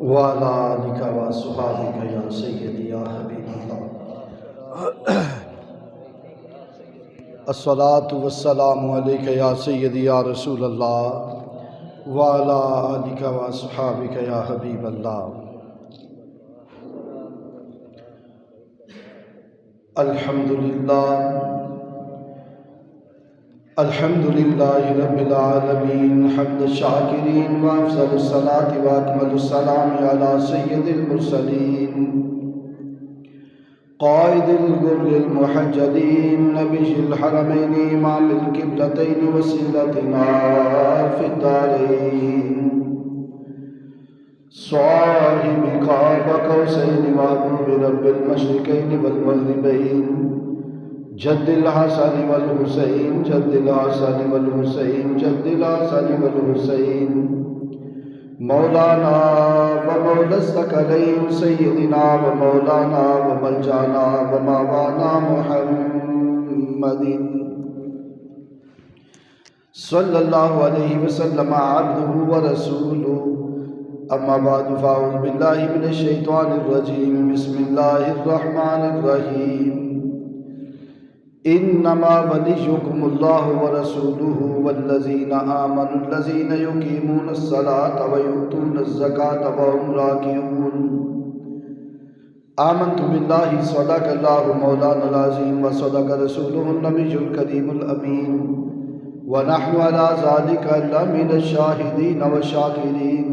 وعلى آلك وأصحابك يا سيدي يا حبيب الله. الصلاة والسلام عليك يا سيدي يا رسول الله وعلى آلك وأصحابك يا حبيب الله. الحمد لله رب العالمين حمد الشاكرين وأفضل الصلاة وأكمل السلام على سيد المرسلين قائد الغر المحجلين نبي الحرمين إمام القبلتين وسيلتنا في الدارين صاحب قاب قوسين وحبيب رب المشرقين والمغربين جد الحسن والحسين جد الحسن والحسين جد الحسن والحسين مولانا ومولا الثقلين سيدنا ومولانا وملجانا وماوانا محمد صلى الله عليه وسلم عبده ورسوله. أما بعد فأعوذ بالله من الشيطان الرجيم. بسم الله الرحمن الرحيم. إنما وليكم الله ورسوله والذين آمنوا الذين يقيمون الصلاة ويؤتون الزكاة وهم راكعون. آمنت بالله صدق الله مولانا العظيم وصدق رسوله النبي الكريم الأمين ونحن على ذلك من الشاهدين والشاكرين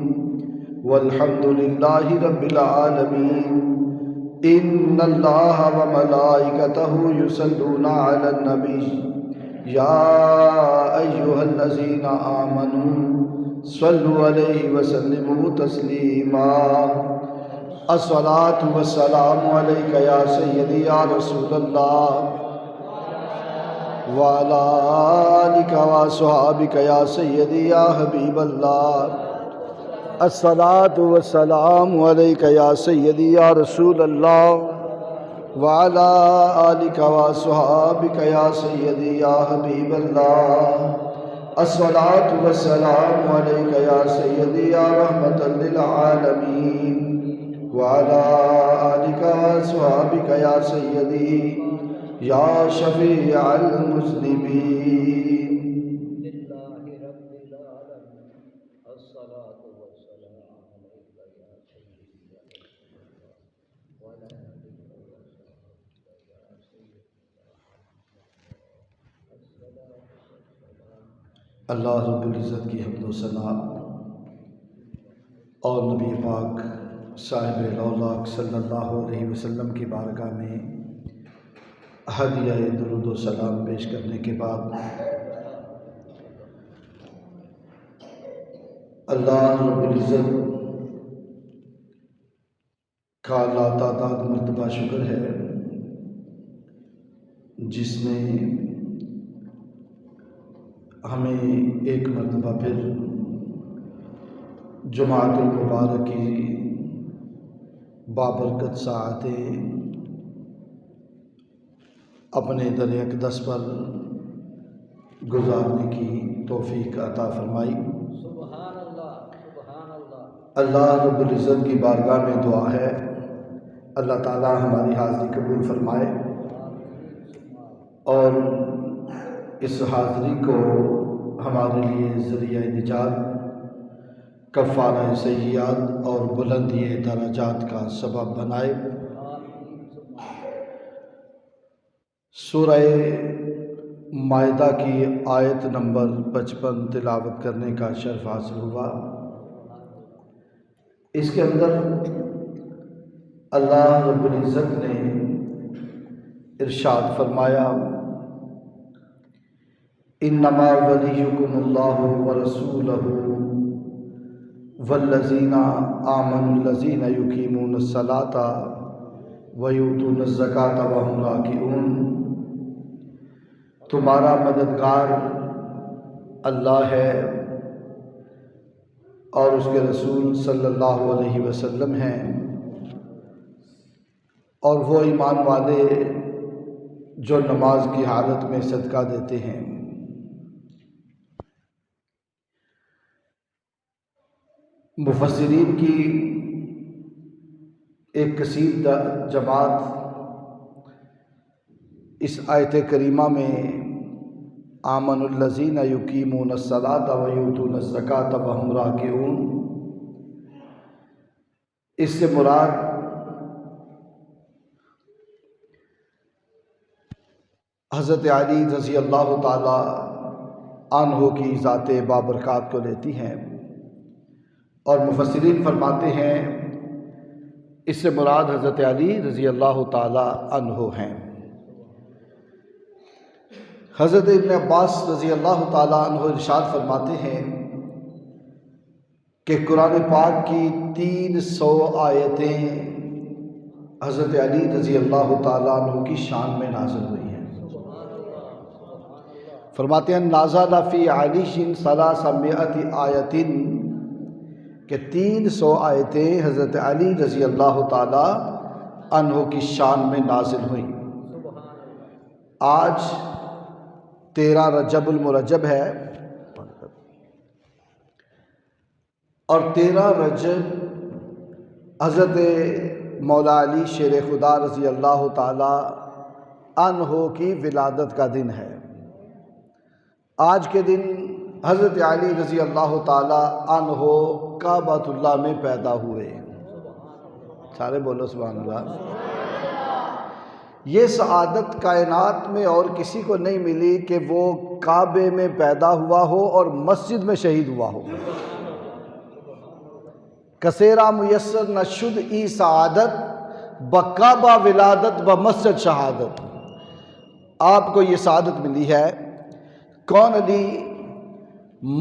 والحمد لله رب العالمين. إن الله وملائكته يصلون على النبي يا أيها الذين آمنوا صلوا عليه وسلموا تسليما. الصلاة والسلام عليك يا سيدي يا رسول الله وعلى آلك وأصحابك يا سيدي يا حبيب الله. الصلاة والسلام عليك يا سيدي يا رسول الله وعلى آلك وأصحابك يا سيدي يا حبيب الله. الصلاة والسلام عليك يا سيدي يا رحمة للعالمين وعلى آلك وأصحابك يا سيدي يا شفيع المذنبين. اللہ رب العزت کی حمد و ثنا اور نبی پاک صاحب الاولاق صلی اللہ علیہ وسلم کی بارگاہ میں ہدیہ درود و سلام پیش کرنے کے بعد اللہ رب العزت کا لاتعداد مرتبہ شکر ہے جس نے ہمیں ایک مرتبہ پھر جمعۃ المبارک کی بابرکت ساعتیں اپنے در اقدس پر گزارنے کی توفیق عطا فرمائی. سبحان اللہ سبحان اللہ. اللہ رب العزت کی بارگاہ میں دعا ہے اللہ تعالی ہماری حاضری قبول فرمائے اور اس حاضری کو ہمارے لیے ذریعہ نجات، کفارہ سیئات اور بلندی درجات کا سبب بنائے. سورہ مائدہ کی آیت نمبر 55 تلاوت کرنے کا شرف حاصل ہوا. اس کے اندر اللہ رب العزت نے ارشاد فرمایا انما ولیکم اللہ ورسولہ والذین آمنوا الذین یقیمون الصلاۃ ویؤتون الزکاۃ وہم راکعون. تمہارا مددگار اللہ ہے اور اس کے رسول صلی اللہ علیہ وسلم ہیں اور وہ ایمان والے جو نماز کی حالت میں صدقہ دیتے ہیں. مفسرین کی ایک کثیر جماعت اس آیت کریمہ میں آمن الذین یقیمون الصلاۃ ویؤتون الزکاۃ وہم راکعون، اس سے مراد حضرت علی رضی اللہ تعالی عنہ کی ذات بابرکات کو لیتی ہیں، اور مفسرین فرماتے ہیں اس سے مراد حضرت علی رضی اللہ تعالی عنہ ہیں۔ حضرت ابن عباس رضی اللہ تعالی عنہ ارشاد فرماتے ہیں کہ قرآن پاک کی 300 آیتیں حضرت علی رضی اللہ تعالی عنہ کی شان میں نازل ہوئی ہیں۔ فرماتے ہیں نازل فی علی 300 آیتیں، کہ 300 آیتیں حضرت علی رضی اللہ تعالی عنہ کی شان میں نازل ہوئیں۔ آج 13 رجب المرجب ہے، اور 13 رجب حضرت مولا علی شیر خدا رضی اللہ تعالی عنہ کی ولادت کا دن ہے۔ آج کے دن حضرت علی رضی اللہ تعالی عنہ کعبۃ اللہ میں پیدا ہوئے۔ سارے بولو سبحان اللہ۔ یہ سعادت کائنات میں اور کسی کو نہیں ملی کہ وہ کعبے میں پیدا ہوا ہو اور مسجد میں شہید ہوا ہو۔ کثیرہ میسر نشد ای سعادت بکعبہ ولادت بمسجد شہادت۔ آپ کو یہ سعادت ملی ہے۔ کون علی؟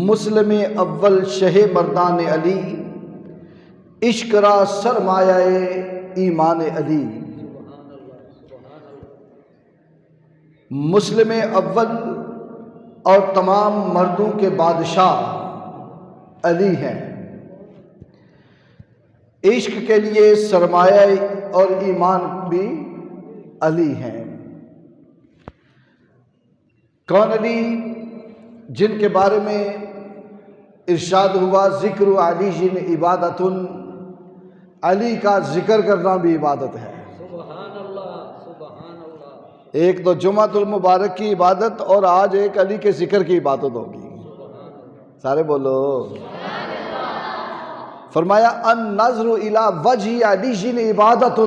مسلم اول شہ مردان علی، عشق را سرمایہ ایمان علی۔ مسلم اول اور تمام مردوں کے بادشاہ علی ہیں۔ عشق کے لیے سرمایہ اور ایمان بھی علی ہیں۔ کون علی؟ جن کے بارے میں ارشاد ہوا ذکر علی جن عبادت، علی کا ذکر کرنا بھی عبادت ہے۔ سبحان اللہ، سبحان اللہ۔ ایک تو جمعۃ المبارک کی عبادت، اور آج ایک علی کے ذکر کی عبادت ہوگی۔ سارے بولو۔ فرمایا النظر الی وجہ علی جن عبادت،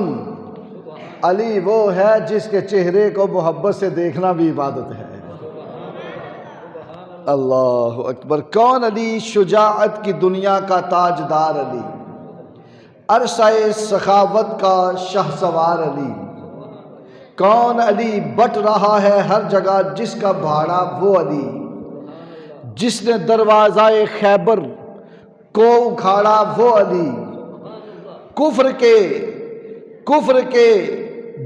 علی وہ ہے جس کے چہرے کو محبت سے دیکھنا بھی عبادت ہے۔ اللہ اکبر۔ کون علی؟ شجاعت کی دنیا کا تاجدار علی، عرصہ سخاوت کا شاہ سوار علی۔ کون علی؟ بٹ رہا ہے ہر جگہ جس کا بھاڑا وہ علی، جس نے دروازہ خیبر کو اکھاڑا وہ علی۔ کفر کے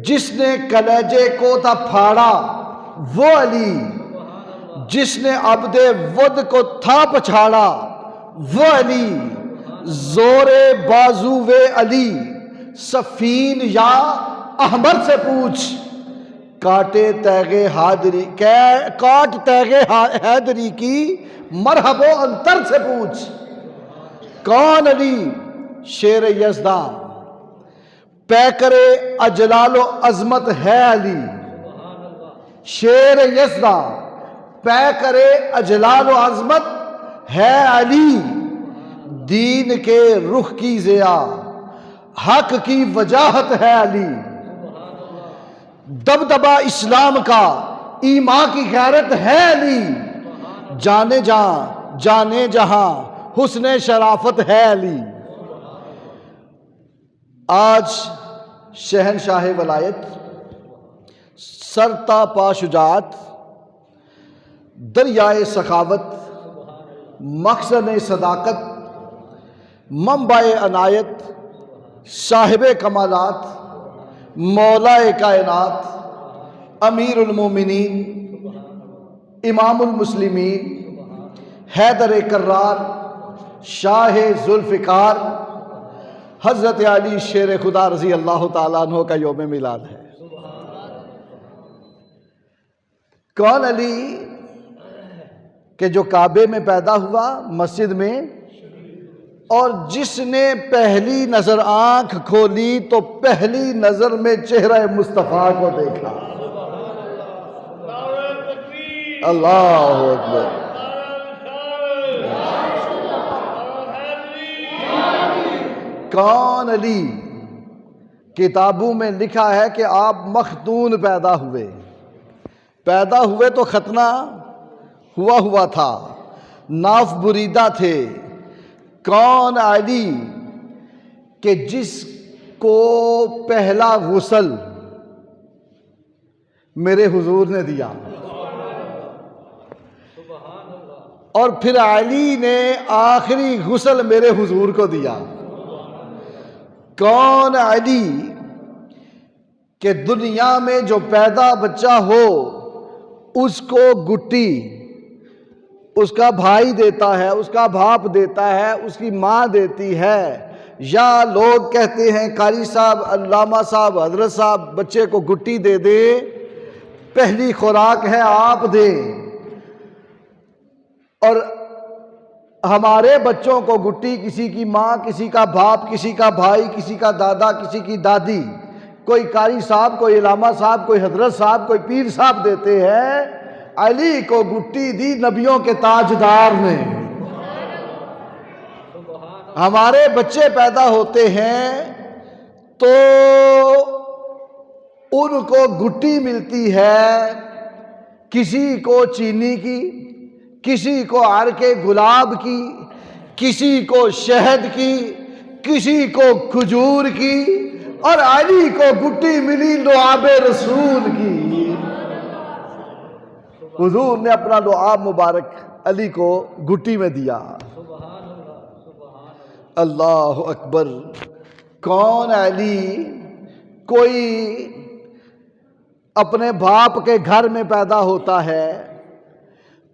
جس نے کلیجے کو تھا پھاڑا وہ علی، جس نے عبد ود کو تھا پچھاڑا وہ علی۔ زور بازوے علی سفین یا احمر سے پوچھ، کاٹ تیغ حیدری کی مرحب و انتر سے پوچھ۔ کون علی؟ شیر یزداں پیکر اجلال و عظمت ہے علی۔ شیر یزداں پیکر اجلال و عظمت ہے علی، دین کے رخ کی ضیا حق کی وجاہت ہے علی۔ دبدبہ اسلام کا ایمان کی غیرت ہے علی، جانے جہاں حسن شرافت ہے علی۔ آج شہنشاہ ولایت، سرتا پا شجاعت، دریائے سخاوت، مقصد صداقت، منبع عنایت، صاحب کمالات، مولا کائنات، امیر المومنین، امام المسلمین، حیدر کرار، شاہ ذوالفقار، حضرت علی شیر خدا رضی اللہ تعالیٰ عنہ کا یوم میلاد ہے۔ کون علی؟ کہ جو کعبے میں پیدا ہوا، مسجد میں اور جس نے پہلی نظر آنکھ کھولی تو پہلی نظر میں چہرہ مصطفیٰ کو دیکھا۔ اللہ اکبر۔ کون علی؟ کتابوں میں لکھا ہے کہ آپ مختون پیدا ہوئے تو ختنہ ہوا تھا، ناف بریدہ تھے۔ کون علی کہ جس کو پہلا غسل میرے حضور نے دیا، اور پھر علی نے آخری غسل میرے حضور کو دیا۔ کون علی کہ دنیا میں جو پیدا بچہ ہو اس کو گٹی اس کا بھائی دیتا ہے، اس کا باپ دیتا ہے، اس کی ماں دیتی ہے، یا لوگ کہتے ہیں قاری صاحب، علامہ صاحب، حضرت صاحب بچے کو گٹی دے دے، پہلی خوراک ہے آپ دیں، اور ہمارے بچوں کو گٹی کسی کی ماں، کسی کا باپ، کسی کا بھائی، کسی کا دادا، کسی کی دادی، کوئی قاری صاحب، کوئی علامہ صاحب، کوئی حضرت صاحب، کوئی پیر صاحب دیتے ہیں۔ علی کو گٹی دی نبیوں کے تاجدار نے۔ ہمارے بچے پیدا ہوتے ہیں تو ان کو گٹی ملتی ہے، کسی کو چینی کی، کسی کو عرق گلاب کی، کسی کو شہد کی، کسی کو کھجور کی، اور علی کو گٹی ملی لعاب رسول کی۔ حضور نے اپنا لعاب مبارک علی کو گٹی میں دیا۔ اللہ اکبر۔ کون علی؟ کوئی اپنے باپ کے گھر میں پیدا ہوتا ہے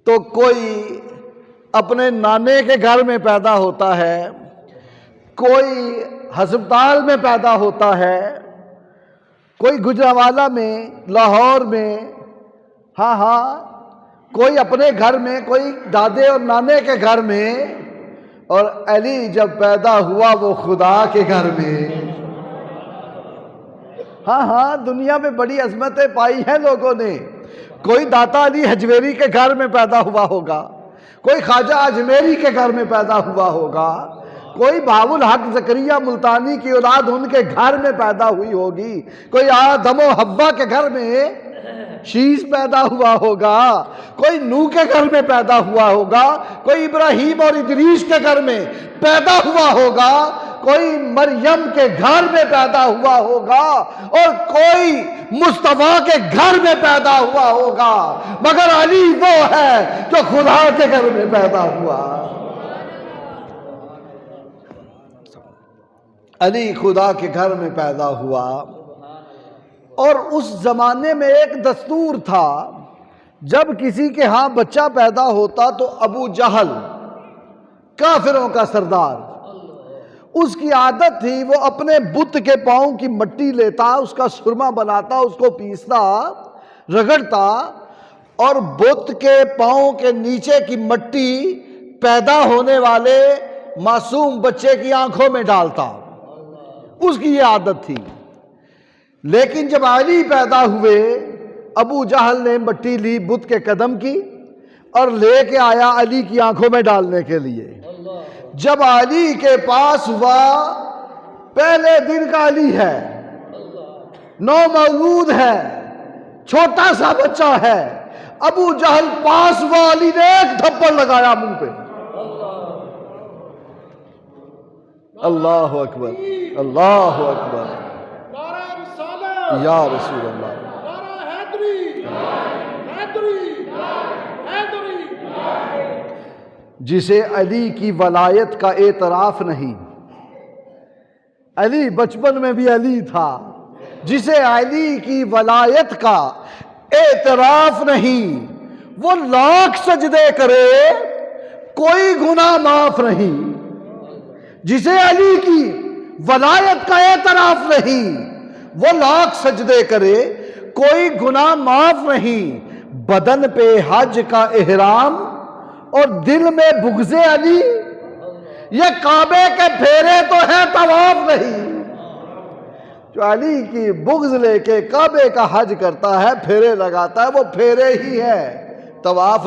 تو کوئی اپنے نانے کے گھر میں پیدا ہوتا ہے، کوئی ہسپتال میں پیدا ہوتا ہے، کوئی گجرانوالہ میں، لاہور میں، ہاں کوئی اپنے گھر میں، کوئی دادے اور نانے کے گھر میں، اور علی جب پیدا ہوا وہ خدا کے گھر میں۔ ہاں دنیا میں بڑی عظمتیں پائی ہیں لوگوں نے۔ کوئی داتا علی حجویری کے گھر میں پیدا ہوا ہوگا، کوئی خواجہ اجمیری کے گھر میں پیدا ہوا ہوگا، کوئی بہاء الحق زکریا ملتانی کی اولاد ان کے گھر میں پیدا ہوئی ہوگی، کوئی آدم و حوا کے گھر میں شیش پیدا ہوا ہوگا، کوئی نوح کے گھر میں پیدا ہوا ہوگا، کوئی ابراہیم اور ادریس کے گھر میں پیدا ہوا ہوگا، کوئی مریم کے گھر میں پیدا ہوا ہوگا، اور کوئی مصطفیٰ کے گھر میں پیدا ہوا ہوگا، مگر علی وہ ہے جو خدا کے گھر میں پیدا ہوا۔ علی خدا کے گھر میں پیدا ہوا۔ اور اس زمانے میں ایک دستور تھا، جب کسی کے ہاں بچہ پیدا ہوتا تو ابو جہل، کافروں کا سردار، اس کی عادت تھی وہ اپنے بت کے پاؤں کی مٹی لیتا، اس کا سرما بناتا، اس کو پیستا، رگڑتا، اور بت کے پاؤں کے نیچے کی مٹی پیدا ہونے والے معصوم بچے کی آنکھوں میں ڈالتا۔ اس کی یہ عادت تھی۔ لیکن جب علی پیدا ہوئے، ابو جہل نے مٹی لی بت کے قدم کی اور لے کے آیا علی کی آنکھوں میں ڈالنے کے لیے۔ جب علی کے پاس ہوا، پہلے دن کا علی ہے، نومولود ہے، چھوٹا سا بچہ ہے، ابو جہل پاس ہوا، علی نے ایک تھپڑ لگایا منہ پہ۔ اللہ اکبر، اللہ اکبر، یا رسول اللہ۔ جسے علی کی ولایت کا اعتراف نہیں، علی بچپن میں بھی علی تھا، جسے علی کی ولایت کا اعتراف نہیں، وہ لاکھ سجدے کرے کوئی گناہ معاف نہیں۔ جسے علی کی ولایت کا اعتراف نہیں، وہ لاکھ سجدے کرے کوئی گناہ معاف نہیں۔ بدن پہ حج کا احرام اور دل میں بغض علی، یہ کعبے کے پھیرے تو ہیں، طواف نہیں۔ جو علی کی بغض لے کے کعبے کا حج کرتا ہے، پھیرے لگاتا ہے، وہ پھیرے ہی ہے، طواف۔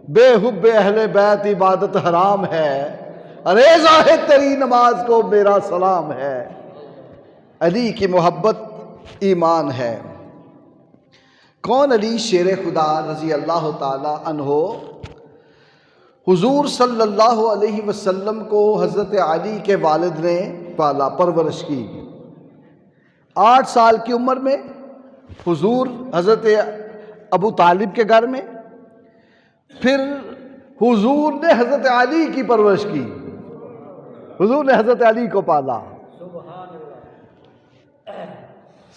بے حب اہل بیت عبادت حرام ہے، ارے زاہد تیری نماز کو میرا سلام ہے۔ علی کی محبت ایمان ہے۔ کون علی شیر خدا رضی اللہ تعالی عنہ؟ حضور صلی اللہ علیہ وسلم کو حضرت علی کے والد نے پالا، پرورش کی۔ 8 سال کی عمر میں حضور حضرت ابو طالب کے گھر میں، پھر حضور نے حضرت علی کی پرورش کی، حضور نے حضرت علی کو پالا۔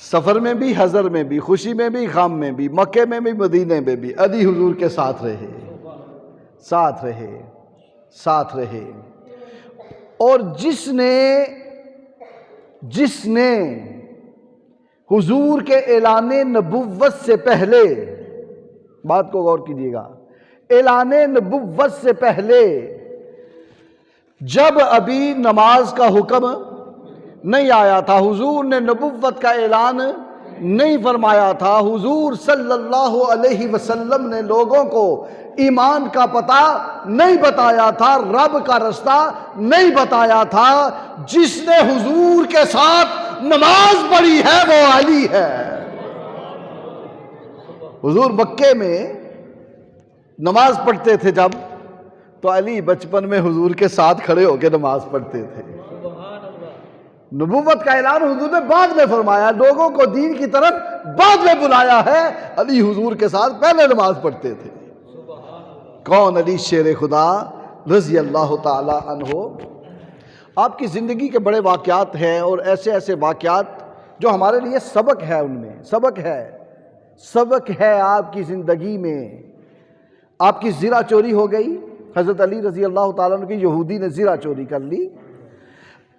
سفر میں بھی، حضر میں بھی، خوشی میں بھی، غم میں بھی، مکے میں بھی، مدینے میں بھی علی حضور کے ساتھ رہے، ساتھ رہے، ساتھ رہے۔ اور جس نے حضور کے اعلان نبوت سے پہلے، بات کو غور کیجیے گا، اعلان نبوت سے پہلے جب ابھی نماز کا حکم نہیں آیا تھا، حضور نے نبوت کا اعلان نہیں فرمایا تھا، حضور صلی اللہ علیہ وسلم نے لوگوں کو ایمان کا پتہ نہیں بتایا تھا، رب کا رستہ نہیں بتایا تھا، جس نے حضور کے ساتھ نماز پڑھی ہے وہ علی ہے۔ حضور مکے میں نماز پڑھتے تھے جب، تو علی بچپن میں حضور کے ساتھ کھڑے ہو کے نماز پڑھتے تھے۔ نبوت کا اعلان حضور نے بعد میں فرمایا، لوگوں کو دین کی طرف بعد میں بلایا ہے، علی حضور کے ساتھ پہلے نماز پڑھتے تھے۔ کون علی شیر خدا رضی اللہ تعالی عنہ؟ آپ کی زندگی کے بڑے واقعات ہیں، اور ایسے ایسے واقعات جو ہمارے لیے سبق ہے، ان میں سبق ہے آپ کی زندگی میں۔ آپ کی زرہ چوری ہو گئی، حضرت علی رضی اللہ تعالیٰ عنہ کی یہودی نے زرہ چوری کر لی۔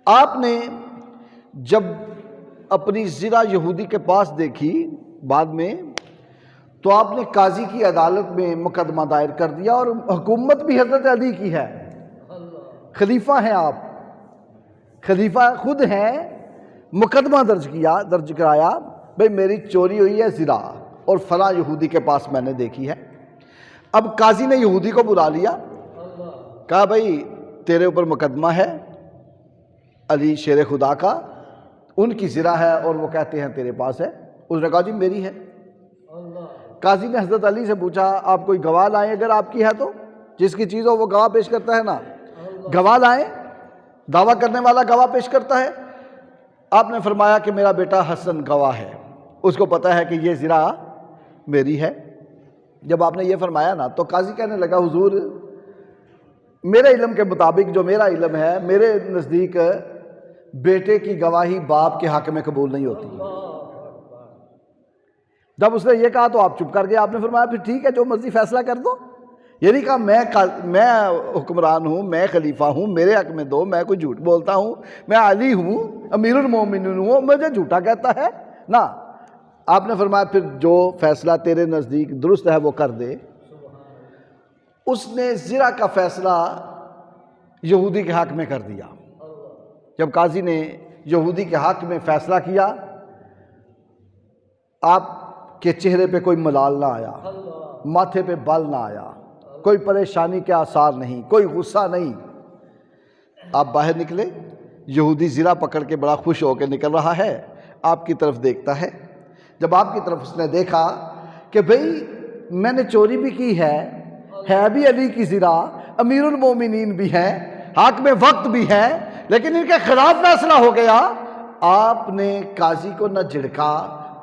آپ نے جب اپنی زرہ یہودی کے پاس دیکھی بعد میں، تو آپ نے قاضی کی عدالت میں مقدمہ دائر کر دیا، اور حکومت بھی حضرت علی کی ہے، خلیفہ ہیں آپ، خلیفہ خود ہیں، مقدمہ درج کرایا، بھئی میری چوری ہوئی ہے زرہ، اور فلاں یہودی کے پاس میں نے دیکھی ہے۔ اب قاضی نے یہودی کو بلا لیا، کہا بھئی تیرے اوپر مقدمہ ہے علی شیر خدا کا، ان کی زرہ ہے اور وہ کہتے ہیں تیرے پاس ہے۔ اس نے کہا جی میری ہے۔ قاضی نے حضرت علی سے پوچھا آپ کوئی گواہ لائیں اگر آپ کی ہے تو، جس کی چیز ہو وہ گواہ پیش کرتا ہے نا، گواہ لائیں، دعویٰ کرنے والا گواہ پیش کرتا ہے۔ آپ نے فرمایا کہ میرا بیٹا حسن گواہ ہے، اس کو پتہ ہے کہ یہ زرہ میری ہے۔ جب آپ نے یہ فرمایا نا، تو قاضی کہنے لگا حضور میرے علم کے مطابق، جو میرا علم ہے، میرے نزدیک بیٹے کی گواہی باپ کے حق میں قبول نہیں ہوتی۔ جب اس نے یہ کہا تو آپ چپ کر گئے۔ آپ نے فرمایا پھر ٹھیک ہے جو مرضی فیصلہ کر دو۔ یہ نہیں کہا میں حکمران ہوں، میں خلیفہ ہوں، میرے حق میں دو، میں کوئی جھوٹ بولتا ہوں، میں علی ہوں، امیر المومنین ہوں، مجھے جھوٹا کہتا ہے نا۔ آپ نے فرمایا پھر جو فیصلہ تیرے نزدیک درست ہے وہ کر دے۔ اس نے زرہ کا فیصلہ یہودی کے حق میں کر دیا۔ جب قاضی نے یہودی کے حق میں فیصلہ کیا، آپ کے چہرے پہ کوئی ملال نہ آیا، ماتھے پہ بال نہ آیا، کوئی پریشانی کے آثار نہیں، کوئی غصہ نہیں۔ آپ باہر نکلے، یہودی زرہ پکڑ کے بڑا خوش ہو کے نکل رہا ہے، آپ کی طرف دیکھتا ہے۔ جب آپ کی طرف اس نے دیکھا کہ بھئی میں نے چوری بھی کی ہے بھی علی کی زرہ، امیر المومنین بھی ہیں، حق میں وقت بھی ہے، لیکن ان کے خلاف فیصلہ ہو گیا۔ آپ نے قاضی کو نہ جھڑکا،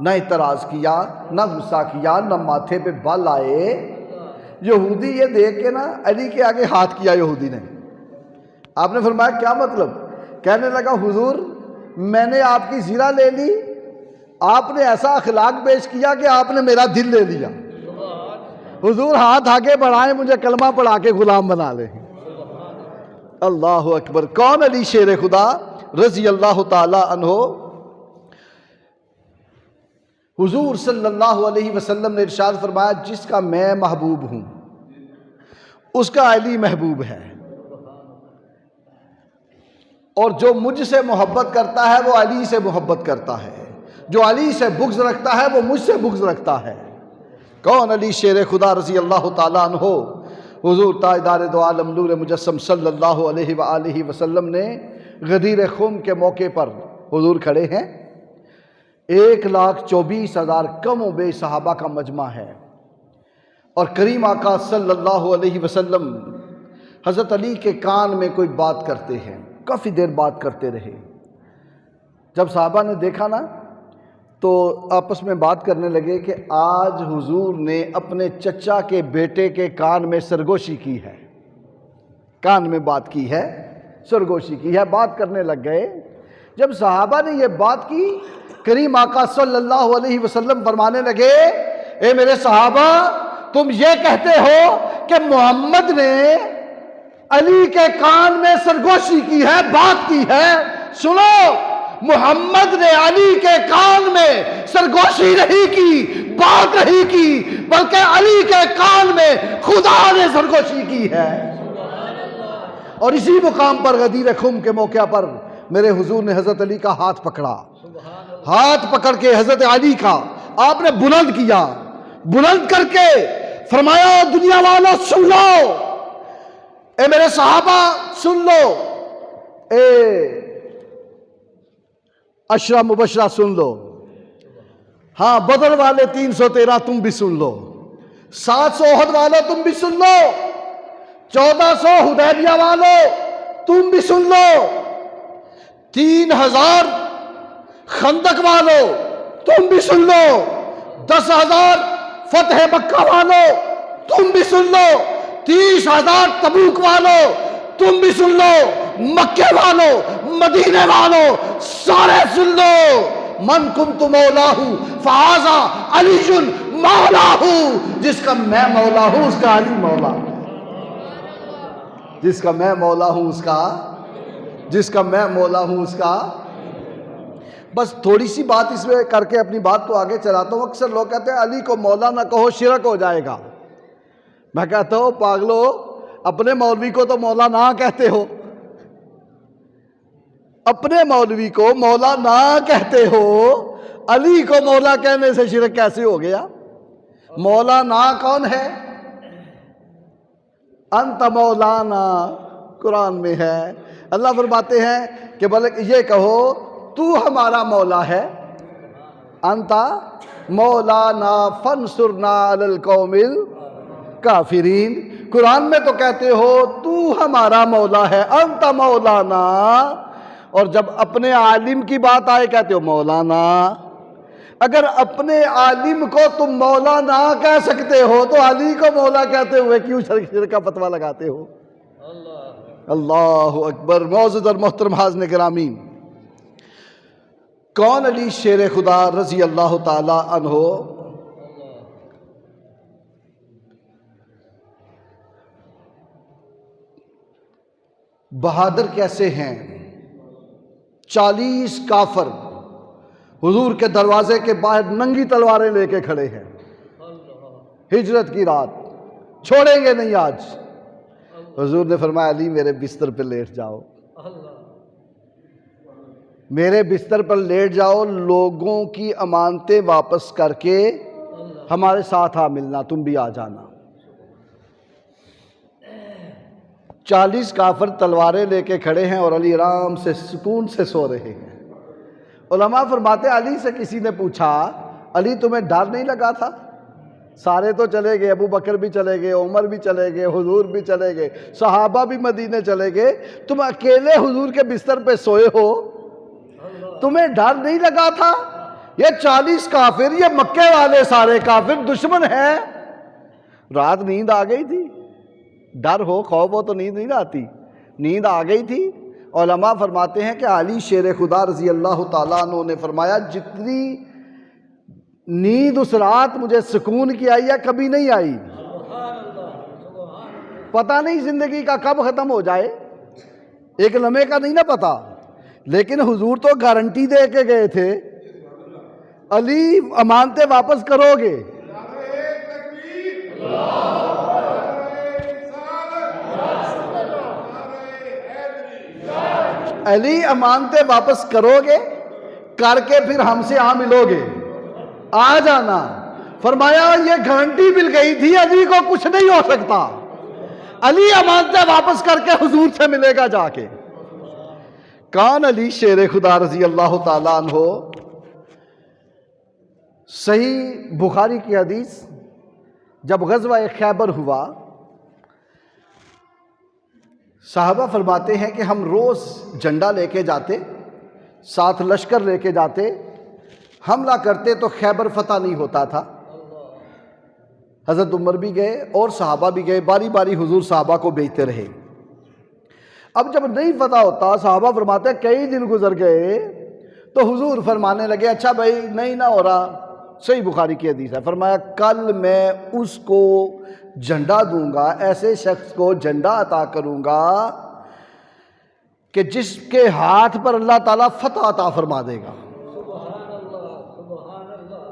نہ اعتراض کیا، نہ غصہ کیا، نہ ماتھے پہ بال آئے۔ یہودی یہ دیکھ کے نا علی کے آگے ہاتھ کیا یہودی نے۔ آپ نے فرمایا کیا مطلب؟ کہنے لگا حضور میں نے آپ کی زرہ لے لی، آپ نے ایسا اخلاق پیش کیا کہ آپ نے میرا دل لے لیا۔ حضور ہاتھ آگے بڑھائیں، مجھے کلمہ پڑھا کے غلام بنا لیں۔ اللہ اکبر۔ کون علی شیر خدا رضی اللہ تعالی عنہ؟ حضور صلی اللہ علیہ وسلم نے ارشاد فرمایا جس کا میں محبوب ہوں اس کا علی محبوب ہے۔ اور جو مجھ سے محبت کرتا ہے وہ علی سے محبت کرتا ہے، جو علی سے بغض رکھتا ہے وہ مجھ سے بغض رکھتا ہے۔ کون؟ علی شیر خدا رضی اللہ تعالیٰ عنہ۔ حضور تاجدار دو عالم نور مجسم صلی اللہ علیہ وآلہ وسلم نے غدیر خم کے موقع پر حضور کھڑے ہیں، 1,24,000 کم و بیش صحابہ کا مجمع ہے، اور کریم آقا صلی اللہ علیہ وسلم حضرت علی کے کان میں کوئی بات کرتے ہیں، کافی دیر بات کرتے رہے۔ جب صحابہ نے دیکھا نا تو آپس میں بات کرنے لگے کہ آج حضور نے اپنے چچا کے بیٹے کے کان میں سرگوشی کی ہے، کان میں بات کی ہے، سرگوشی کی ہے، بات کرنے لگ گئے۔ جب صحابہ نے یہ بات کی، کریم آقا صلی اللہ علیہ وسلم فرمانے لگے، اے میرے صحابہ، تم یہ کہتے ہو کہ محمد نے علی کے کان میں سرگوشی کی ہے، بات کی ہے۔ سنو، محمد نے علی کے کان میں سرگوشی نہیں کی، بات نہیں کی، بلکہ علی کے کان میں خدا نے سرگوشی کی ہے۔ اور اسی مقام پر غدیر خم کے موقع پر میرے حضور نے حضرت علی کا ہاتھ پکڑا، ہاتھ پکڑ کے حضرت علی کا آپ نے بلند کیا، بلند کر کے فرمایا، دنیا والوں سن لو، اے میرے صحابہ سن لو، اے عشرہ مبشرہ سن لو، ہاں بدر والے 313 تم بھی سن لو، 700 احد والوں تم بھی سن لو، 1400 حدیبیہ والوں تم بھی سن لو، 3000 خندق والوں تم بھی سن لو، 10,000 فتح مکہ والوں تم بھی سن لو، 30,000 تبوک والوں تم بھی سن لو، مکے والوں مدینے والوں سارے سن لو، من کنت مولاہ فہذا علی مولاہ، جس کا میں مولا ہوں اس کا علی مولا، جس کا میں مولا ہوں اس کا، جس کا میں مولا ہوں اس کا۔ بس تھوڑی سی بات اس میں کر کے اپنی بات کو آگے چلاتا ہوں۔ اکثر لوگ کہتے ہیں علی کو مولا نہ کہو شرک ہو جائے گا۔ میں کہتا ہوں پاگلو، اپنے مولوی کو تو مولا نہ کہتے ہو، اپنے مولوی کو مولا نہ کہتے ہو، علی کو مولا کہنے سے شرک کیسے ہو گیا؟ مولا نہ کون ہے؟ انت مولانا قرآن میں ہے۔ اللہ فرماتے ہیں کہ بلکہ یہ کہو تو ہمارا مولا ہے، انت مولانا فانصرنا علی القوم الکافرین۔ قرآن میں تو کہتے ہو تو ہمارا مولا ہے، انت مولانا، اور جب اپنے عالم کی بات آئے کہتے ہو مولانا۔ اگر اپنے عالم کو تم مولا نہ کہہ سکتے ہو تو علی کو مولا کہتے ہوئے کیوں شرک کا فتویٰ لگاتے ہو؟ اللہ اکبر۔ معزز اور محترم حاضرین گرامی، کون علی شیر خدا رضی اللہ تعالی عنہ؟ بہادر کیسے ہیں؟ 40 کافر حضور کے دروازے کے باہر ننگی تلواریں لے کے کھڑے ہیں، ہجرت کی رات، چھوڑیں گے نہیں آج۔ حضور نے فرمایا علی میرے بستر پہ لیٹ جاؤ، میرے بستر پر لیٹ جاؤ، لوگوں کی امانتیں واپس کر کے ہمارے ساتھ آ ملنا، تم بھی آ جانا۔ 40 کافر تلواریں لے کے کھڑے ہیں اور علی آرام سے سکون سے سو رہے ہیں۔ علماء فرماتے علی سے کسی نے پوچھا، علی تمہیں ڈر نہیں لگا تھا؟ سارے تو چلے گئے، ابو بکر بھی چلے گئے، عمر بھی چلے گئے، حضور بھی چلے گئے، صحابہ بھی مدینے چلے گئے، تم اکیلے حضور کے بستر پہ سوئے ہو، تمہیں ڈر نہیں لگا تھا؟ یہ 40 کافر، یہ مکے والے سارے کافر دشمن ہیں، رات نیند آ گئی تھی؟ ڈر ہو، خوف ہو تو نیند نہیں آتی، نیند آ گئی تھی۔ علماء فرماتے ہیں کہ علی شیر خدا رضی اللہ تعالیٰ عنہ نے فرمایا جتنی نیند اس رات مجھے سکون کی آئی ہے کبھی نہیں آئی، پتہ نہیں زندگی کا کب ختم ہو جائے، ایک لمحے کا نہیں نا پتا، لیکن حضور تو گارنٹی دے کے گئے تھے علی امانتیں واپس کرو گے۔ علی امانتیں واپس کرو گے، کر کے پھر ہم سے آ ملو گے، آ جانا۔ فرمایا یہ گارنٹی مل گئی تھی، علی کو کچھ نہیں ہو سکتا، علی امانتیں واپس کر کے حضور سے ملے گا جا کے۔ کون علی شیر خدا رضی اللہ تعالیٰ عنہ؟ صحیح بخاری کی حدیث، جب غزوہ خیبر ہوا، صحابہ فرماتے ہیں کہ ہم روز جھنڈا لے کے جاتے، ساتھ لشکر لے کے جاتے، حملہ کرتے تو خیبر فتح نہیں ہوتا تھا۔ حضرت عمر بھی گئے اور صحابہ بھی گئے، باری باری حضور صحابہ کو بھیجتے رہے۔ اب جب نہیں فتح ہوتا، صحابہ فرماتے ہیں کئی دن گزر گئے تو حضور فرمانے لگے اچھا بھائی نہیں نہ ہو رہا، صحیح بخاری کی حدیث ہے، فرمایا کل میں اس کو جھنڈا دوں گا، ایسے شخص کو جھنڈا عطا کروں گا کہ جس کے ہاتھ پر اللہ تعالیٰ فتح عطا فرما دے گا۔ سبحان اللہ، سبحان اللہ۔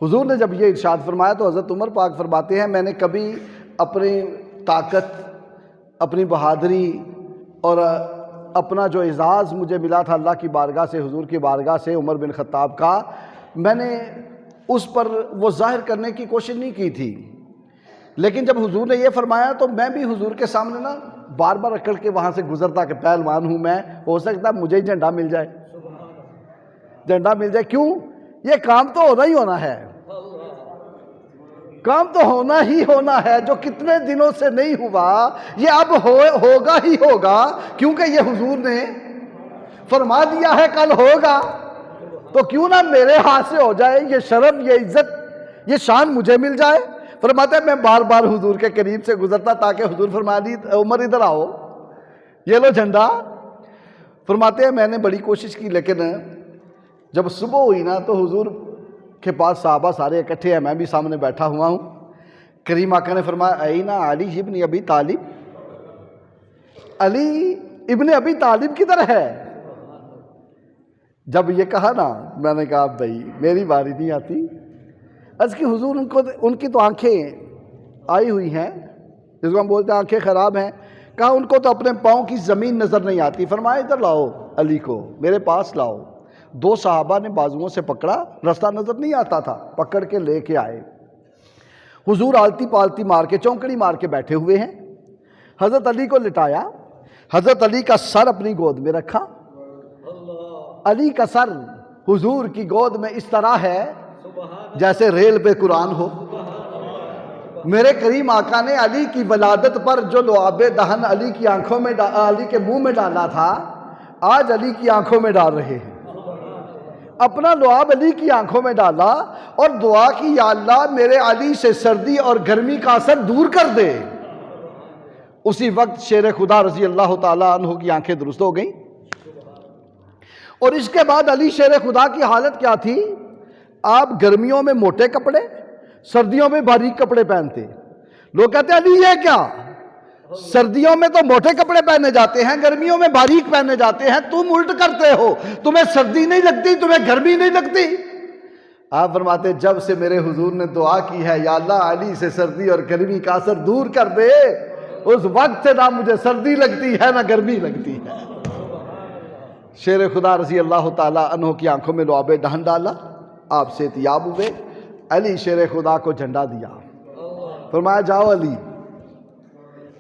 حضور نے جب یہ ارشاد فرمایا تو حضرت عمر پاک فرماتے ہیں میں نے کبھی اپنی طاقت، اپنی بہادری اور اپنا جو اعزاز مجھے ملا تھا اللہ کی بارگاہ سے، حضور کی بارگاہ سے، عمر بن خطاب کا، میں نے اس پر وہ ظاہر کرنے کی کوشش نہیں کی تھی، لیکن جب حضور نے یہ فرمایا تو میں بھی حضور کے سامنے نا بار بار اکڑ کے وہاں سے گزرتا کہ پہلوان ہوں میں، ہو سکتا مجھے ہی جھنڈا مل جائے، جھنڈا مل جائے۔ کیوں؟ یہ کام تو ہونا ہی ہونا ہے، کام تو ہونا ہی ہونا ہے، جو کتنے دنوں سے نہیں ہوا یہ اب ہوگا ہی ہوگا، کیونکہ یہ حضور نے فرما دیا ہے کل ہوگا، تو کیوں نہ میرے ہاتھ سے ہو جائے، یہ شرف، یہ عزت، یہ شان مجھے مل جائے۔ فرماتے ہیں میں بار بار حضور کے قریب سے گزرتا تاکہ حضور فرمایا عمر ادھر آؤ، یہ لو جھنڈا۔ فرماتے ہیں میں نے بڑی کوشش کی، لیکن جب صبح ہوئی نا تو حضور کے پاس صحابہ سارے اکٹھے ہیں، میں بھی سامنے بیٹھا ہوا ہوں۔ کریم آقا نے فرمایا اینا علی ابن ابی طالب، علی ابن ابی طالب کدھر ہے؟ جب یہ کہا نا میں نے کہا بھائی میری باری نہیں آتی۔ عرض کی حضور ان کی تو آنکھیں آئی ہوئی ہیں، جس کو ہم بولتے ہیں آنکھیں خراب ہیں، کہا ان کو تو اپنے پاؤں کی زمین نظر نہیں آتی، فرمایا ادھر لاؤ علی کو، میرے پاس لاؤ۔ دو صحابہ نے بازوؤں سے پکڑا، راستہ نظر نہیں آتا تھا، پکڑ کے لے کے آئے۔ حضور آلتی پالتی مار کے، چونکڑی مار کے بیٹھے ہوئے ہیں، حضرت علی کو لٹایا، حضرت علی کا سر اپنی گود میں رکھا، علی کا سر حضور کی گود میں اس طرح ہے جیسے ریل پہ قرآن ہو۔ میرے کریم آقا نے علی کی ولادت پر جو لعاب دہن علی کی آنکھوں میں علی کے منہ میں ڈالا تھا، آج علی کی آنکھوں میں ڈال رہے ہیں۔ اپنا لعاب علی کی آنکھوں میں ڈالا اور دعا کی یا اللہ میرے علی سے سردی اور گرمی کا اثر دور کر دے۔ اسی وقت شیر خدا رضی اللہ تعالیٰ عنہ کی آنکھیں درست ہو گئیں۔ اور اس کے بعد علی شیر خدا کی حالت کیا تھی؟ آپ گرمیوں میں موٹے کپڑے، سردیوں میں باریک کپڑے پہنتے۔ لوگ کہتے ہیں علی یہ کیا؟ سردیوں میں تو موٹے کپڑے پہنے جاتے ہیں، گرمیوں میں باریک پہنے جاتے ہیں، تم الٹ کرتے ہو، تمہیں سردی نہیں لگتی، تمہیں گرمی نہیں لگتی۔ آپ فرماتے جب سے میرے حضور نے دعا کی ہے یا اللہ علی سے سردی اور گرمی کا اثر دور کر دے، اس وقت سے نہ مجھے سردی لگتی ہے نہ گرمی لگتی ہے۔ شیر خدا رضی اللہ تعالیٰ عنہ کی آنکھوں میں لعاب دہن ڈالا، آپ سے احتیاب ہوئے، علی شیر خدا کو جھنڈا دیا، فرمایا جاؤ علی۔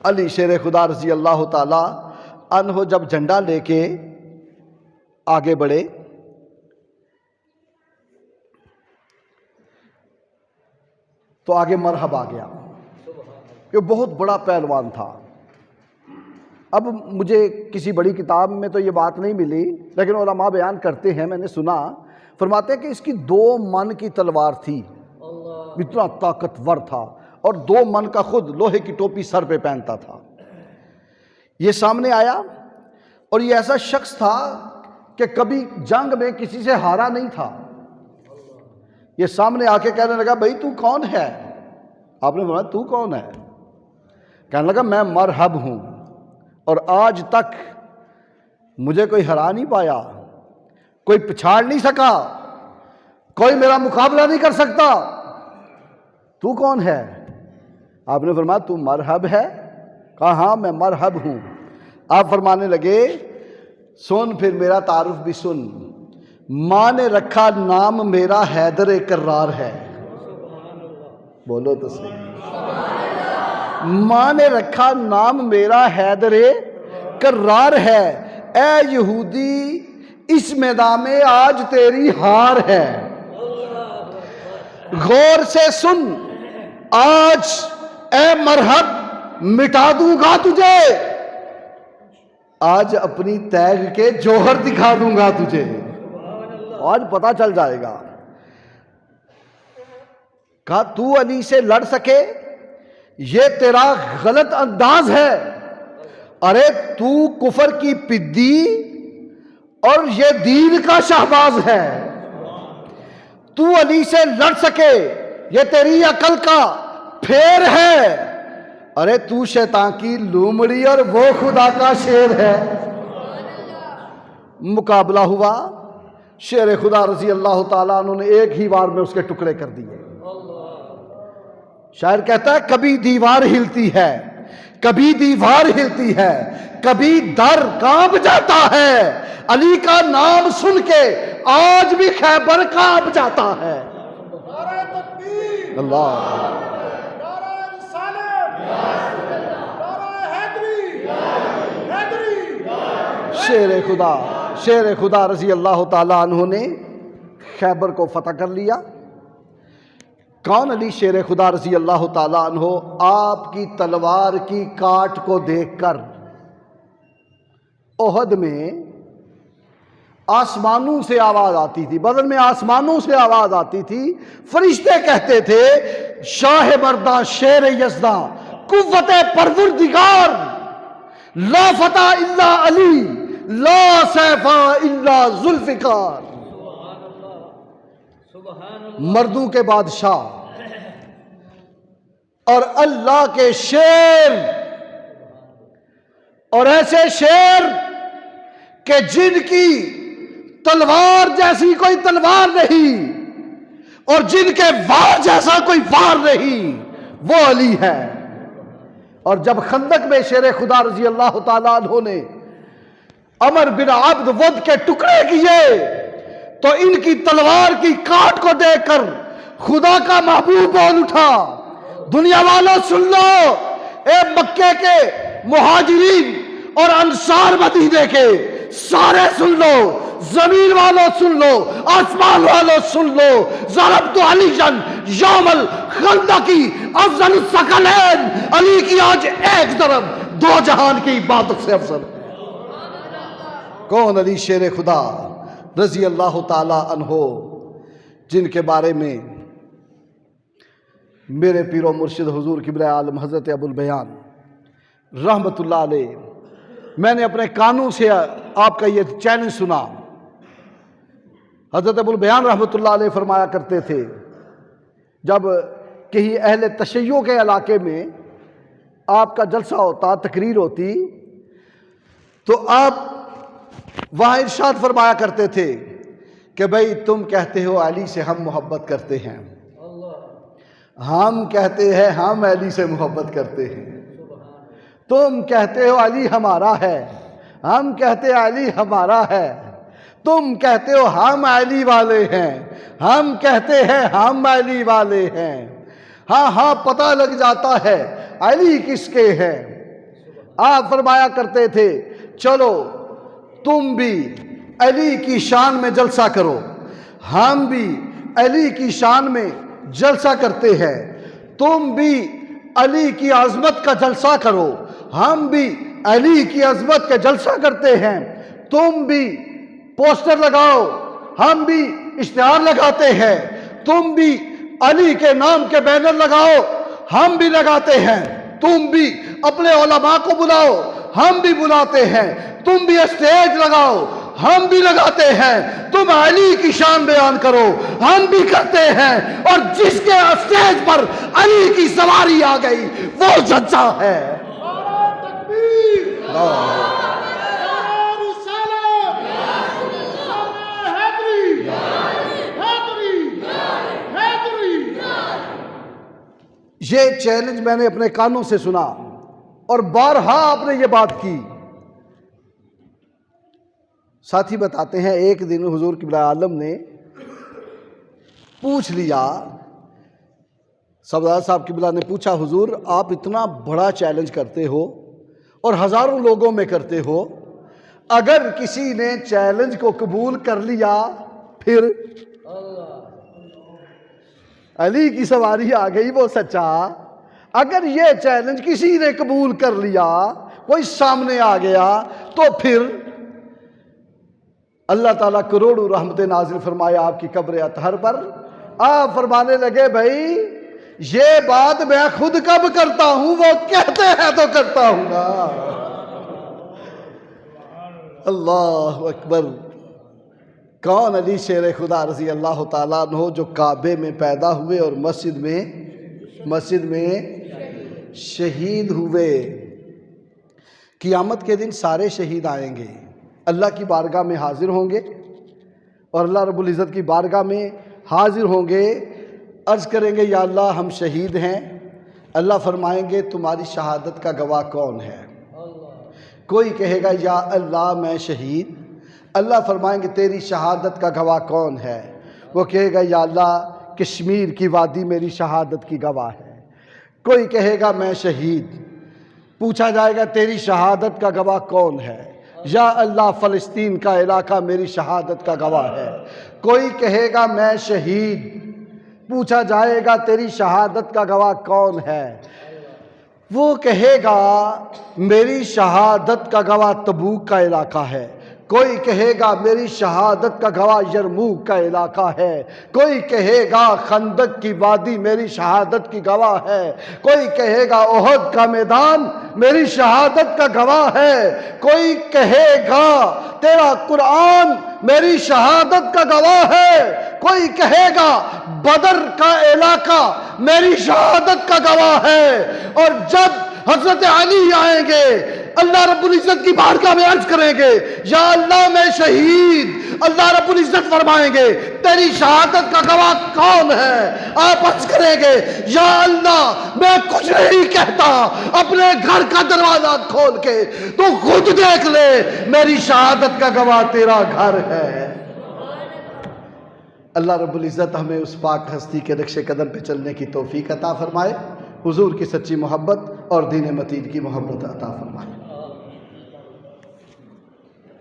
علی شیر خدا رضی اللہ تعالیٰ عنہ جب جھنڈا لے کے آگے بڑھے تو آگے مرحب آ گیا۔ یہ بہت بڑا پہلوان تھا۔ اب مجھے کسی بڑی کتاب میں تو یہ بات نہیں ملی، لیکن علماء بیان کرتے ہیں، میں نے سنا، فرماتے ہیں کہ اس کی 2 من کی تلوار تھی، اتنا طاقتور تھا، اور 2 من کا خود لوہے کی ٹوپی سر پہ پہنتا تھا۔ یہ سامنے آیا اور یہ ایسا شخص تھا کہ کبھی جنگ میں کسی سے ہارا نہیں تھا۔ یہ سامنے آ کے کہنے لگا بھائی تو کون ہے؟ آپ نے بولا تو کون ہے؟ کہنے لگا میں مرحب ہوں، اور آج تک مجھے کوئی ہرا نہیں پایا، کوئی پچھاڑ نہیں سکا، کوئی میرا مقابلہ نہیں کر سکتا۔ تو کون ہے؟ آپ نے فرمایا تو مرحب ہے؟ کہا ہاں میں مرحب ہوں۔ آپ فرمانے لگے سن پھر میرا تعارف بھی سن، ماں نے رکھا نام میرا حیدر کرار ہے۔ بولو تو صحیح، ماں نے رکھا نام میرا حیدر کرار ہے، اے یہودی اس میدان میں آج تیری ہار ہے۔ غور سے سن آج اے مرحب مٹا دوں گا تجھے، آج اپنی تیغ کے جوہر دکھا دوں گا تجھے، آج پتہ چل جائے گا۔ کہا تو علی سے لڑ سکے یہ تیرا غلط انداز ہے، ارے تو کفر کی پدی اور یہ دین کا شہباز ہے۔ تو علی سے لڑ سکے یہ تیری عقل کا پھیر ہے، ارے تو شیطان کی لومڑی اور وہ خدا کا شیر ہے۔ مقابلہ ہوا، شیر خدا رضی اللہ تعالیٰ عنہ نے ایک ہی وار میں اس کے ٹکڑے کر دیے۔ شاعر کہتا ہے کبھی دیوار ہلتی ہے، کبھی دیوار ہلتی ہے، کبھی در کانپ جاتا ہے، علی کا نام سن کے آج بھی خیبر کانپ جاتا ہے۔ نعرہ تکبیر، اللہ، نعرہ رسالت، نعرہ حیدری، حیدری۔ شیر خدا رضی اللہ تعالیٰ عنہ نے خیبر کو فتح کر لیا۔ کون علی شیر خدا رضی اللہ تعالیٰ عنہ؟ آپ کی تلوار کی کاٹ کو دیکھ کر احد میں آسمانوں سے آواز آتی تھی، بدر میں آسمانوں سے آواز آتی تھی، فرشتے کہتے تھے شاہ مرداں شیر یزداں قوت پروردگار، لا فتح الا علی لا سیف الا ذوالفقار۔ مردوں کے بادشاہ اور اللہ کے شیر، اور ایسے شیر کہ جن کی تلوار جیسی کوئی تلوار نہیں اور جن کے وار جیسا کوئی وار نہیں، وہ علی ہے۔ اور جب خندق میں شیر خدا رضی اللہ تعالیٰ عنہ نے عمر بن عبد ود کے ٹکڑے کیے تو ان کی تلوار کی کاٹ کو دیکھ کر خدا کا محبوب بول اٹھا، دنیا والوں سن لو، اے مکے کے مہاجرین اور انصار مدینے کے سارے سن لو، زمین والوں سن لو، آسمان والوں سن لو، ضربت علیًا یوم الخندق افضل الثقلین، علی کی آج ایک ضرب دو جہان کی عبادت سے افضل۔ کون علی شیر خدا رضی اللہ تعالی عنہ، جن کے بارے میں میرے پیر و مرشد حضور کبریٰ عالم حضرت ابو البیان رحمت اللہ علیہ، میں نے اپنے کانوں سے آپ کا یہ چیلنج سنا۔ حضرت ابو البیان رحمت اللہ علیہ فرمایا کرتے تھے جب کہیں اہل تشیع کے علاقے میں آپ کا جلسہ ہوتا، تقریر ہوتی، تو آپ وہاں ارشاد فرمایا کرتے تھے کہ بھئی تم کہتے ہو علی سے ہم محبت کرتے ہیں، ہم کہتے ہیں ہم علی سے محبت کرتے ہیں، تم کہتے ہو علی ہمارا ہے، ہم کہتے ہیں علی ہمارا ہے، تم کہتے ہو ہم علی والے ہیں، ہم کہتے ہیں ہم علی والے ہیں، ہاں ہاں پتہ لگ جاتا ہے علی کس کے ہیں۔ آپ فرمایا کرتے تھے چلو تم بھی علی کی شان میں جلسہ کرو، ہم بھی علی کی شان میں جلسہ کرتے ہیں، تم بھی علی کی عظمت کا جلسہ کرو، ہم بھی علی کی عظمت کا جلسہ کرتے ہیں، تم بھی پوسٹر لگاؤ، ہم بھی اشتہار لگاتے ہیں، تم بھی علی کے نام کے بینر لگاؤ، ہم بھی لگاتے ہیں، تم بھی اپنے علماء کو بلاؤ، ہم بھی بلاتے ہیں، تم بھی اسٹیج لگاؤ، ہم بھی لگاتے ہیں، تم علی کی شان بیان کرو، ہم بھی کرتے ہیں، اور جس کے اسٹیج پر علی کی سواری آ گئی وہ جلسہ ہے۔ نعرہ تکبیر، نعرہ رسالت، نعرہ حیدری، حیدری، حیدری۔ یہ چیلنج میں نے اپنے کانوں سے سنا اور بارہا آپ نے یہ بات کی ساتھی بتاتے ہیں ایک دن حضور قبلہ عالم نے پوچھ لیا، سردار صاحب قبلہ نے پوچھا، حضور آپ اتنا بڑا چیلنج کرتے ہو اور ہزاروں لوگوں میں کرتے ہو، اگر کسی نے چیلنج کو قبول کر لیا پھر؟ علی کی سواری آ گئی، وہ سچا، اگر یہ چیلنج کسی نے قبول کر لیا، کوئی سامنے آ گیا تو پھر؟ اللہ تعالیٰ کروڑوں رحمتیں نازل فرمائے آپ کی قبر اطہر پر۔ آپ فرمانے لگے، بھائی یہ بات میں خود کب کرتا ہوں، وہ کہتے ہیں تو کرتا ہوں نا۔ اللہ اکبر۔ کون؟ علی شیر خدا رضی اللہ تعالیٰ عنہ، جو کعبے میں پیدا ہوئے اور مسجد میں شہید ہوئے۔ قیامت کے دن سارے شہید آئیں گے، اللہ کی بارگاہ میں حاضر ہوں گے، اور اللہ رب العزت کی بارگاہ میں حاضر ہوں گے، عرض کریں گے یا اللہ ہم شہید ہیں۔ اللہ فرمائیں گے تمہاری شہادت کا گواہ کون ہے؟ کوئی کہے گا یا اللہ میں شہید۔ اللہ فرمائیں گے تیری شہادت کا گواہ کون ہے؟ وہ کہے گا یا اللہ کشمیر کی وادی میری شہادت کی گواہ ہے۔ کوئی کہے گا میں شہید۔ پوچھا جائے گا تیری شہادت کا گواہ کون ہے؟ یا اللہ فلسطین کا علاقہ میری شہادت کا گواہ ہے۔ کوئی کہے گا میں شہید۔ پوچھا جائے گا تیری شہادت کا گواہ کون ہے؟ وہ کہے گا میری شہادت کا گواہ تبوک کا علاقہ ہے۔ کوئی کہے گا میری شہادت کا گواہ یرموک کا علاقہ ہے۔ کوئی کہے گا خندق کی وادی میری شہادت کی گواہ ہے۔ کوئی کہے گا احد کا میدان میری شہادت کا گواہ ہے۔ کوئی کہے گا تیرا قرآن میری شہادت کا گواہ ہے۔ کوئی کہے گا بدر کا علاقہ میری شہادت کا گواہ ہے۔ اور جب حضرت علی آئیں گے، اللہ رب العزت کی بارگاہ میں عرض کریں گے یا اللہ میں شہید۔ اللہ رب العزت فرمائیں گے تیری شہادت کا گواہ کون ہے؟ آپ عرض کریں گے یا اللہ میں کچھ نہیں کہتا، اپنے گھر کا دروازہ کھول کے تو خود دیکھ لے، میری شہادت کا گواہ تیرا گھر ہے۔ اللہ رب العزت ہمیں اس پاک ہستی کے نقش قدم پہ چلنے کی توفیق عطا فرمائے، حضور کی سچی محبت اور دین متین کی محبت عطا فرمائے۔